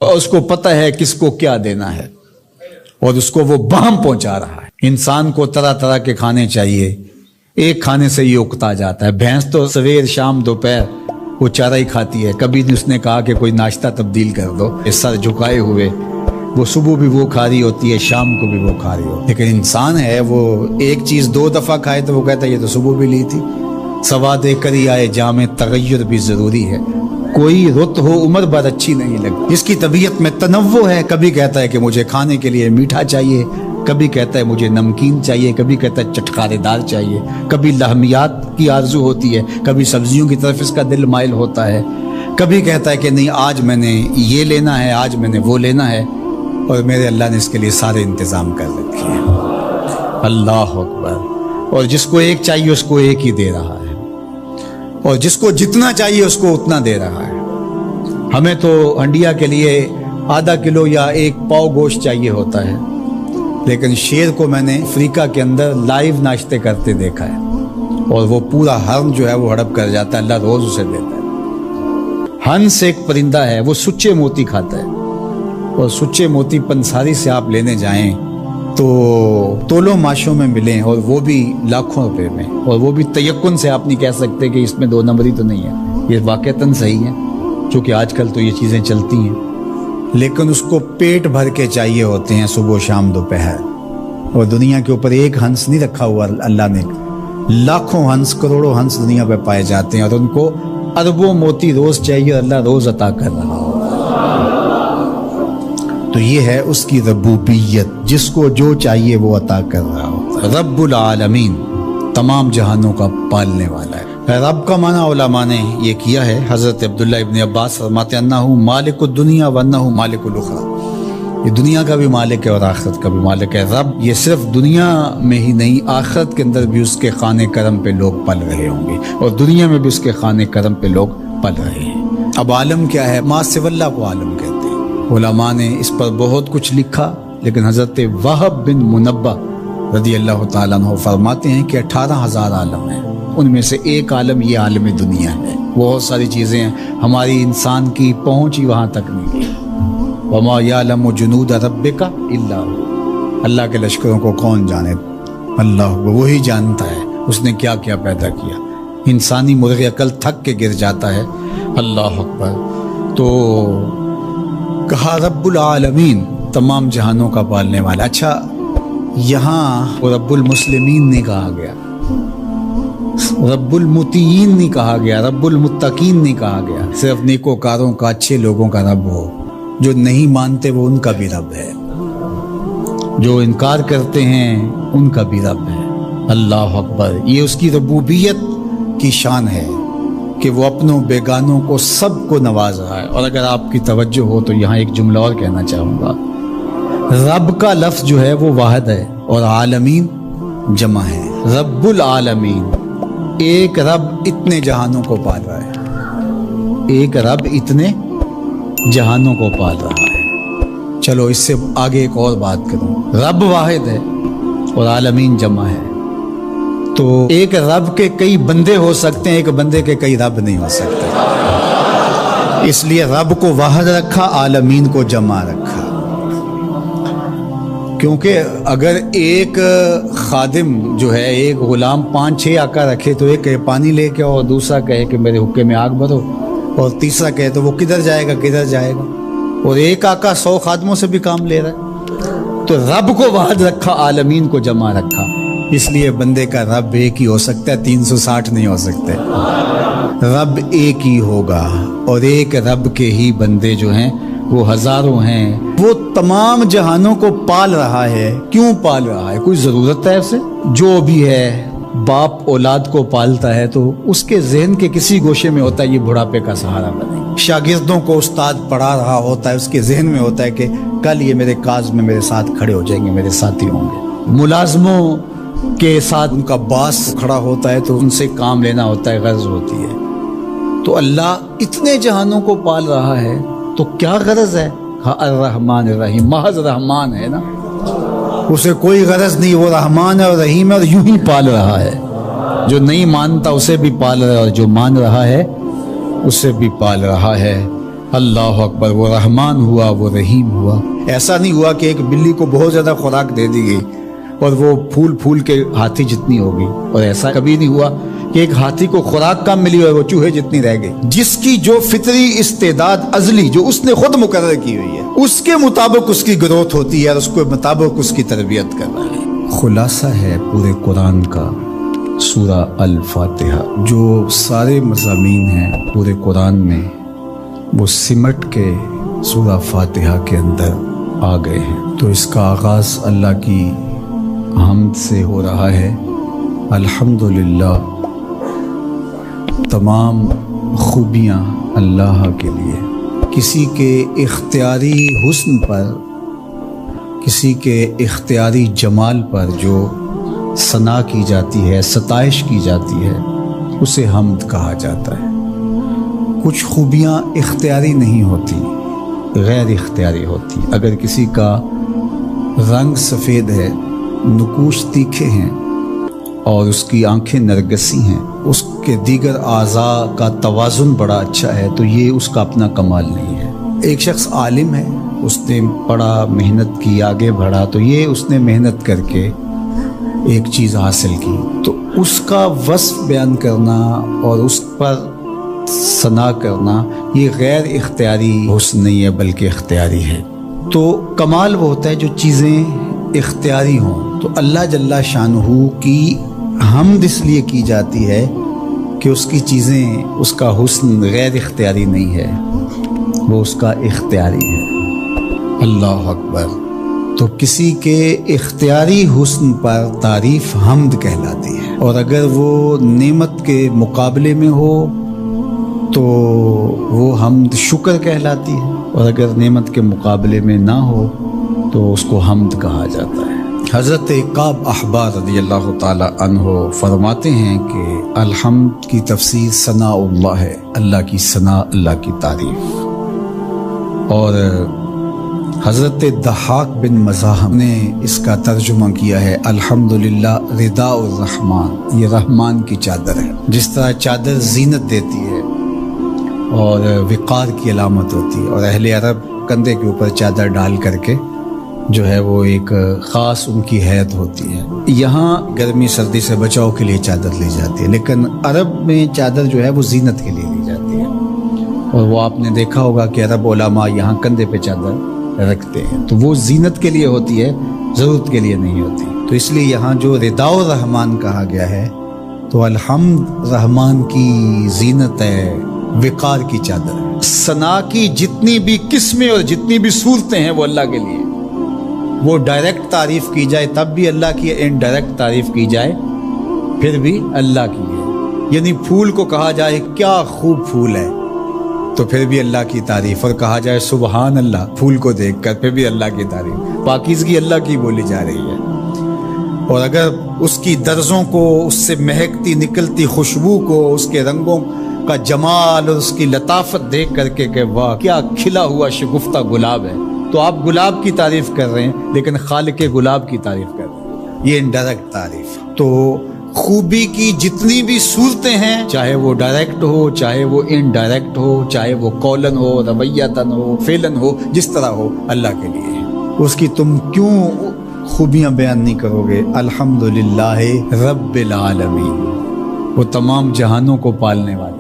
اور اس کو پتہ ہے کس کو کیا دینا ہے اور اس کو وہ بہم پہنچا رہا ہے۔ انسان کو طرح طرح کے کھانے چاہیے، ایک کھانے سے یہ اکتا جاتا ہے۔ بھینس تو سویر شام دوپہر وہ چارہ ہی کھاتی ہے، کبھی اس نے کہا کہ کوئی ناشتہ تبدیل کر دو، سر جھکائے ہوئے وہ صبح بھی وہ کھا رہی ہوتی ہے، شام کو بھی وہ کھا رہی ہوتی ہے۔ لیکن انسان ہے وہ ایک چیز 2 دفعہ کھائے تو وہ کہتا ہے یہ تو صبح بھی لی تھی۔ سواد کر ہی آئے جامع تغیر بھی ضروری ہے، کوئی رت ہو عمر بھر اچھی نہیں لگتی۔ جس کی طبیعت میں تنوع ہے، کبھی کہتا ہے کہ مجھے کھانے کے لیے میٹھا چاہیے، کبھی کہتا ہے مجھے نمکین چاہیے، کبھی کہتا ہے چٹکارے دار چاہیے، کبھی لحمیات کی آرزو ہوتی ہے، کبھی سبزیوں کی طرف اس کا دل مائل ہوتا ہے، کبھی کہتا ہے کہ نہیں آج میں نے یہ لینا ہے، آج میں نے وہ لینا ہے، اور میرے اللہ نے اس کے لیے سارے انتظام کر رکھے ہیں۔ اللہ اکبر۔ اور جس کو ایک چاہیے اس کو ایک ہی دے رہا ہے، اور جس کو جتنا چاہیے اس کو اتنا دے رہا ہے۔ ہمیں تو انڈیا کے لیے ½ کلو یا 1 پاؤ گوشت چاہیے ہوتا ہے، لیکن شیر کو میں نے افریقہ کے اندر لائیو ناشتے کرتے دیکھا ہے، اور وہ پورا ہرن جو ہے وہ ہڑپ کر جاتا ہے، اللہ روز اسے دیتا ہے۔ ہنس ایک پرندہ ہے، وہ سچے موتی کھاتا ہے، اور سچے موتی پنساری سے آپ لینے جائیں تو تولوں ماشوں میں ملیں، اور وہ بھی لاکھوں روپے میں، اور وہ بھی تیقن سے آپ نہیں کہہ سکتے کہ اس میں 2 نمبری تو نہیں ہے، یہ واقعتاً صحیح ہے، چونکہ آج کل تو یہ چیزیں چلتی ہیں۔ لیکن اس کو پیٹ بھر کے چاہیے ہوتے ہیں، صبح شام دوپہر۔ اور دنیا کے اوپر ایک ہنس نہیں رکھا ہوا اللہ نے، لاکھوں ہنس، کروڑوں ہنس دنیا پہ پائے جاتے ہیں، اور ان کو اربوں موتی روز چاہیے، اللہ روز عطا کر رہا ہو۔ تو یہ ہے اس کی ربوبیت، جس کو جو چاہیے وہ عطا کر رہا ہو۔ رب العالمین، تمام جہانوں کا پالنے والا ہے۔ رب کا معنی علماء نے یہ کیا ہے، حضرت عبداللہ ابن عباس فرماتے ہیں انہ مالک الدنیا وانہ مالک الاخرى، یہ دنیا کا بھی مالک ہے اور آخرت کا بھی مالک ہے۔ رب یہ صرف دنیا میں ہی نہیں، آخرت کے اندر بھی اس کے خانے کرم پہ لوگ پل رہے ہوں گے، اور دنیا میں بھی اس کے خانے کرم پہ لوگ پل رہے ہیں۔ اب عالم کیا ہے؟ ما سوی اللہ کو عالم کہتے ہیں۔ علماء نے اس پر بہت کچھ لکھا، لیکن حضرت وہب بن منبہ رضی اللہ تعالیٰ عنہ فرماتے ہیں کہ 18,000 عالم ہیں، ان میں سے ایک عالم یہ عالم دنیا ہے۔ بہت ساری چیزیں ہیں، ہماری انسان کی پہنچ ہی وہاں تک نہیں ہے۔ وما یعلم جنود ربک الا هو، اللہ کے لشکروں کو کون جانے؟ اللہ، وہی جانتا ہے اس نے کیا کیا پیدا کیا۔ انسانی مرغ عقل تھک کے گر جاتا ہے۔ اللہ اکبر۔ تو کہا رب العالمین، تمام جہانوں کا پالنے والا۔ اچھا، یہاں رب المسلمین نہیں کہا گیا، رب المطیعین نہیں کہا گیا، رب المتقین نہیں کہا گیا۔ صرف نیکوکاروں کا، اچھے لوگوں کا رب ہو، جو نہیں مانتے وہ ان کا بھی رب ہے، جو انکار کرتے ہیں ان کا بھی رب ہے۔ اللہ اکبر۔ یہ اس کی ربوبیت کی شان ہے کہ وہ اپنوں بیگانوں کو سب کو نواز رہا ہے۔ اور اگر آپ کی توجہ ہو تو یہاں ایک جملہ اور کہنا چاہوں گا، رب کا لفظ جو ہے وہ واحد ہے اور عالمین جمع ہے۔ رب العالمین، ایک رب اتنے جہانوں کو پال رہا ہے، ایک رب اتنے جہانوں کو پال رہا ہے۔ چلو اس سے آگے ایک اور بات کروں، رب واحد ہے اور عالمین جمع ہے، تو ایک رب کے کئی بندے ہو سکتے ہیں، ایک بندے کے کئی رب نہیں ہو سکتے۔ اس لیے رب کو واحد رکھا، عالمین کو جمع رکھا، کیونکہ اگر ایک خادم جو ہے، ایک غلام 5-6 آقا رکھے تو ایک کہے پانی لے کے، اور دوسرا کہے کہ میرے حقے میں آگ بھرو، اور تیسرا کہے تو وہ کدھر جائے گا کدھر جائے گا، اور ایک آقا 100 خادموں سے بھی کام لے رہا ہے۔ تو رب کو واحد رکھا، عالمین کو جمع رکھا، اس لیے بندے کا رب ایک ہی ہو سکتا ہے، 360 نہیں ہو سکتے۔ رب ایک ہی ہوگا، اور ایک رب کے ہی بندے جو ہیں وہ ہزاروں ہیں۔ وہ تمام جہانوں کو پال رہا ہے۔ کیوں پال رہا ہے؟ کوئی ضرورت ہے اسے؟ جو بھی ہے، باپ اولاد کو پالتا ہے تو اس کے ذہن کے کسی گوشے میں ہوتا ہے یہ بڑھاپے کا سہارا بنے۔ شاگردوں کو استاد پڑھا رہا ہوتا ہے، اس کے ذہن میں ہوتا ہے کہ کل یہ میرے کاز میں میرے ساتھ کھڑے ہو جائیں گے، میرے ساتھی ہوں گے۔ ملازموں کے ساتھ ان کا باس کھڑا ہوتا ہے تو ان سے کام لینا ہوتا ہے، غرض ہوتی ہے۔ تو اللہ اتنے جہانوں کو پال رہا ہے تو کیا غرض ہے؟ الرحمن الرحیم، محض رحمان ہے نا، اسے کوئی غرض نہیں، وہ رحمان ہے اور رحیم ہے، اور یوں ہی پال رہا ہے۔ جو نہیں مانتا اسے بھی پال رہا ہے، اور جو مان رہا ہے اسے بھی پال رہا ہے۔ اللہ اکبر، وہ رحمان ہوا، وہ رحیم ہوا۔ ایسا نہیں ہوا کہ ایک بلی کو بہت زیادہ خوراک دے دی گئی اور وہ پھول پھول کے ہاتھی جتنی ہو گئی، اور ایسا کبھی نہیں ہوا کہ ایک ہاتھی کو خوراک کم ملی اور وہ چوہے جتنی رہ گئی۔ جس کی جو فطری استعداد ازلی جو اس نے خود مقرر کی ہوئی ہے، اس کے مطابق اس کی گروتھ ہوتی ہے اور اس کے مطابق اس کی تربیت کرنا ہے۔ خلاصہ ہے پورے قرآن کا سورہ الفاتحہ، جو سارے مضامین ہیں پورے قرآن میں وہ سمٹ کے سورہ فاتحہ کے اندر آ گئے ہیں۔ تو اس کا آغاز اللہ کی حمد سے ہو رہا ہے۔ الحمدللہ، تمام خوبیاں اللہ کے لیے۔ کسی کے اختیاری حسن پر، کسی کے اختیاری جمال پر جو ثنا کی جاتی ہے، ستائش کی جاتی ہے، اسے حمد کہا جاتا ہے۔ کچھ خوبیاں اختیاری نہیں ہوتی، غیر اختیاری ہوتی۔ اگر کسی کا رنگ سفید ہے، نقوش تیکھے ہیں اور اس کی آنکھیں نرگسی ہیں، اس کے دیگر اعضاء کا توازن بڑا اچھا ہے، تو یہ اس کا اپنا کمال نہیں ہے۔ ایک شخص عالم ہے، اس نے پڑھا، محنت کی، آگے بڑھا، تو یہ اس نے محنت کر کے ایک چیز حاصل کی، تو اس کا وصف بیان کرنا اور اس پر ثنا کرنا یہ غیر اختیاری حسن نہیں ہے بلکہ اختیاری ہے۔ تو کمال وہ ہوتا ہے جو چیزیں اختیاری ہوں۔ تو اللہ جل شانہ کی حمد اس لیے کی جاتی ہے کہ اس کی چیزیں، اس کا حسن غیر اختیاری نہیں ہے، وہ اس کا اختیاری ہے۔ اللہ اکبر۔ تو کسی کے اختیاری حسن پر تعریف حمد کہلاتی ہے، اور اگر وہ نعمت کے مقابلے میں ہو تو وہ حمد شکر کہلاتی ہے، اور اگر نعمت کے مقابلے میں نہ ہو تو اس کو حمد کہا جاتا ہے۔ حضرت کعب احبار رضی اللہ تعالی عنہ فرماتے ہیں کہ الحمد کی تفسیر ثناء اللہ ہے، اللہ کی ثنا، اللہ کی تعریف۔ اور حضرت ضحاک بن مزاحم نے اس کا ترجمہ کیا ہے الحمدللہ رداء الرحمن، یہ رحمان کی چادر ہے۔ جس طرح چادر زینت دیتی ہے اور وقار کی علامت ہوتی ہے، اور اہل عرب کندھے کے اوپر چادر ڈال کر کے جو ہے وہ ایک خاص ان کی حیت ہوتی ہے۔ یہاں گرمی سردی سے بچاؤ کے لیے چادر لی جاتی ہے، لیکن عرب میں چادر جو ہے وہ زینت کے لیے لی جاتی ہے، اور وہ آپ نے دیکھا ہوگا کہ عرب علماء یہاں کندھے پہ چادر رکھتے ہیں، تو وہ زینت کے لیے ہوتی ہے، ضرورت کے لیے نہیں ہوتی۔ تو اس لیے یہاں جو رداء الرحمن کہا گیا ہے، تو الحمد رحمان کی زینت ہے، وقار کی چادر ہے۔ ثنا کی جتنی بھی قسمیں اور جتنی بھی صورتیں ہیں وہ اللہ کے لیے، وہ ڈائریکٹ تعریف کی جائے تب بھی اللہ کی، انڈائریکٹ تعریف کی جائے پھر بھی اللہ کی ہے۔ یعنی پھول کو کہا جائے کیا خوب پھول ہے تو پھر بھی اللہ کی تعریف، اور کہا جائے سبحان اللہ پھول کو دیکھ کر پھر بھی اللہ کی تعریف، پاکیزگی اللہ کی بولی جا رہی ہے۔ اور اگر اس کی درزوں کو، اس سے مہکتی نکلتی خوشبو کو، اس کے رنگوں کا جمال اور اس کی لطافت دیکھ کر کے کہ واہ کیا کھلا ہوا شگفتہ گلاب ہے، تو آپ گلاب کی تعریف کر رہے ہیں لیکن خالق گلاب کی تعریف کر رہے ہیں، یہ انڈائریکٹ تعریف۔ تو خوبی کی جتنی بھی صورتیں ہیں، چاہے وہ ڈائریکٹ ہو، چاہے وہ انڈائریکٹ ہو، چاہے وہ قولن ہو، رویتاً ہو، فعلاً ہو، جس طرح ہو، اللہ کے لیے ہے۔ اس کی تم کیوں خوبیاں بیان نہیں کرو گے؟ الحمدللہ رب العالمین، وہ تمام جہانوں کو پالنے والا۔